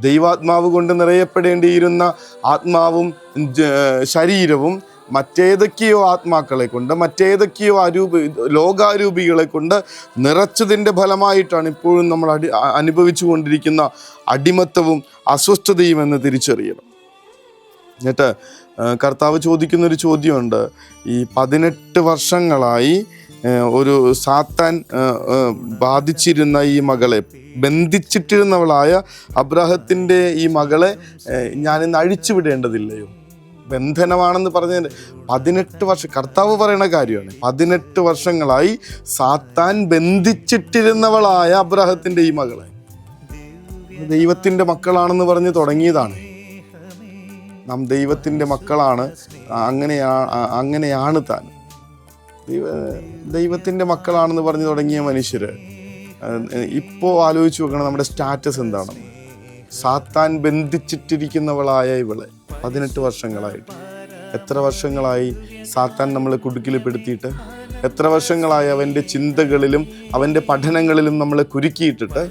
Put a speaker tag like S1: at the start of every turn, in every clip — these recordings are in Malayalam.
S1: ദൈവാത്മാവ് കൊണ്ട് നിറയപ്പെടേണ്ടിയിരുന്ന ആത്മാവും ശരീരവും മറ്റേതൊക്കെയോ ആത്മാക്കളെ കൊണ്ട്, മറ്റേതൊക്കെയോ ലോകാരൂപികളെ കൊണ്ട് നിറച്ചതിൻ്റെ ഫലമായിട്ടാണ് ഇപ്പോഴും നമ്മൾ അനുഭവിച്ചു കൊണ്ടിരിക്കുന്ന അടിമത്തവും അസ്വസ്ഥതയും എന്ന് തിരിച്ചറിയണം. എന്നിട്ട് കർത്താവ് ചോദിക്കുന്നൊരു ചോദ്യമുണ്ട്. ഈ 18 വർഷങ്ങളായി ഒരു സാത്താൻ ബാധിച്ചിരുന്ന ഈ മകളെ, ബന്ധിച്ചിട്ടിരുന്നവളായ അബ്രാഹത്തിൻ്റെ ഈ മകളെ ഞാനിന്ന് അഴിച്ചുവിടേണ്ടതില്ലയോ? ബന്ധനമാണെന്ന് പറഞ്ഞത് 18 വർഷം, കർത്താവ് പറയുന്ന കാര്യമാണ്. 18 വർഷങ്ങളായി സാത്താൻ ബന്ധിച്ചിട്ടിരുന്നവളായ അബ്രാഹത്തിൻ്റെ ഈ മകളെ ദൈവത്തിൻ്റെ മക്കളാണെന്ന് പറഞ്ഞ് തുടങ്ങിയതാണ്. നാം ദൈവത്തിൻ്റെ മക്കളാണ്, അങ്ങനെയാണ് താൻ. ദൈവത്തിൻ്റെ മക്കളാണെന്ന് പറഞ്ഞു തുടങ്ങിയ മനുഷ്യർ ഇപ്പോൾ ആലോചിച്ച് നോക്കണം നമ്മുടെ സ്റ്റാറ്റസ് എന്താണെന്ന്. സാത്താൻ ബന്ധിച്ചിട്ടിരിക്കുന്നവളായ ഇവളെ 18 വർഷങ്ങളായിട്ട്, എത്ര വർഷങ്ങളായി സാത്താൻ നമ്മളെ കുടുക്കിൽപ്പെടുത്തിയിട്ട്, എത്ര വർഷങ്ങളായി അവൻ്റെ ചിന്തകളിലും അവൻ്റെ പഠനങ്ങളിലും നമ്മളെ കുരുക്കിയിട്ടിട്ട്,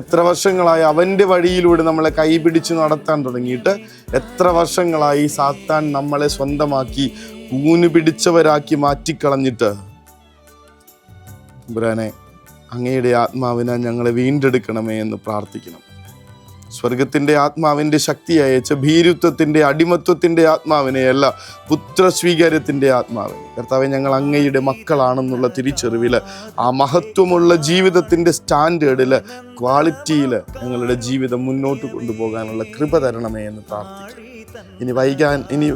S1: എത്ര വർഷങ്ങളായി അവൻ്റെ വഴിയിലൂടെ നമ്മളെ കൈപിടിച്ച് നടത്താൻ തുടങ്ങിയിട്ട്, എത്ര വർഷങ്ങളായി സാത്താൻ നമ്മളെ സ്വന്തമാക്കി കൂന് പിടിച്ചവരാക്കി മാറ്റിക്കളഞ്ഞിട്ട്. ബ്രാനെ, അങ്ങയുടെ ആത്മാവിനെ ഞങ്ങളെ വീണ്ടെടുക്കണമേ എന്ന് പ്രാർത്ഥിക്കണം. സ്വർഗത്തിൻ്റെ ആത്മാവിൻ്റെ ശക്തി അയച്ച ഭീരുത്വത്തിൻ്റെ അടിമത്വത്തിൻ്റെ ആത്മാവിനെയല്ല, പുത്രസ്വീകാര്യത്തിൻ്റെ ആത്മാവിനെ. കർത്താവെ, ഞങ്ങൾ അങ്ങയുടെ മക്കളാണെന്നുള്ള തിരിച്ചറിവിൽ, ആ മഹത്വമുള്ള ജീവിതത്തിൻ്റെ സ്റ്റാൻഡേർഡിൽ, ക്വാളിറ്റിയിൽ ഞങ്ങളുടെ ജീവിതം മുന്നോട്ട് കൊണ്ടുപോകാനുള്ള കൃപ തരണമേ എന്ന് പ്രാർത്ഥിക്കുന്നു.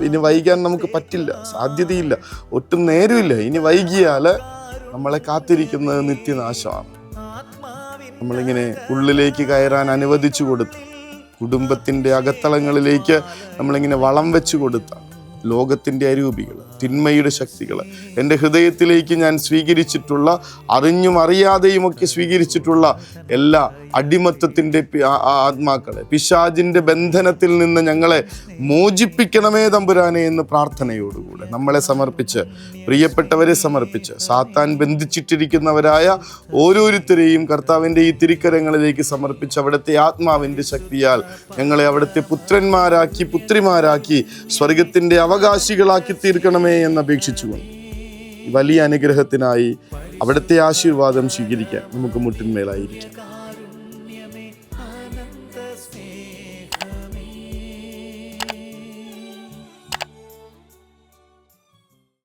S1: ഇനി വൈകാൻ നമുക്ക് പറ്റില്ല, സാധ്യതയില്ല, ഒട്ടും നേരമില്ല. ഇനി വൈകിയാൽ നമ്മളെ കാത്തിരിക്കുന്നത് നിത്യനാശമാണ്. നമ്മളിങ്ങനെ ഉള്ളിലേക്ക് കയറാൻ അനുവദിച്ചു കൊടുത്ത്, കുടുംബത്തിൻ്റെ അകത്തളങ്ങളിലേക്ക് നമ്മളിങ്ങനെ വളം വെച്ച് കൊടുത്ത ലോകത്തിൻ്റെ അരൂപികൾ, തിന്മയുടെ ശക്തികൾ, എൻ്റെ ഹൃദയത്തിലേക്ക് ഞാൻ സ്വീകരിച്ചിട്ടുള്ള, അറിഞ്ഞും അറിയാതെയുമൊക്കെ സ്വീകരിച്ചിട്ടുള്ള എല്ലാ അടിമത്തത്തിൻ്റെ ആത്മാക്കളെ, പിശാചിൻ്റെ ബന്ധനത്തിൽ നിന്ന് ഞങ്ങളെ മോചിപ്പിക്കണമേ തമ്പുരാനെ എന്ന് പ്രാർത്ഥനയോടുകൂടെ നമ്മളെ സമർപ്പിച്ച്, പ്രിയപ്പെട്ടവരെ സമർപ്പിച്ച്, സാത്താൻ ബന്ധിച്ചിട്ടിരിക്കുന്നവരായ ഓരോരുത്തരെയും കർത്താവിൻ്റെ ഈ തിരുക്കരങ്ങളിലേക്ക് സമർപ്പിച്ച്, അവിടുത്തെ ആത്മാവിൻ്റെ ശക്തിയാൽ ഞങ്ങളെ അവിടുത്തെ പുത്രന്മാരാക്കി, പുത്രിമാരാക്കി, സ്വർഗത്തിൻ്റെ അവകാശികളാക്കി തീർക്കണമേ എന്ന് അപേക്ഷിച്ചുകൊണ്ട് വലിയ അനുഗ്രഹത്തിനായി അവിടുത്തെ ആശീർവാദം സ്വീകരിക്കാൻ നമുക്ക് മുട്ടിന്മേലായിരിക്കാം.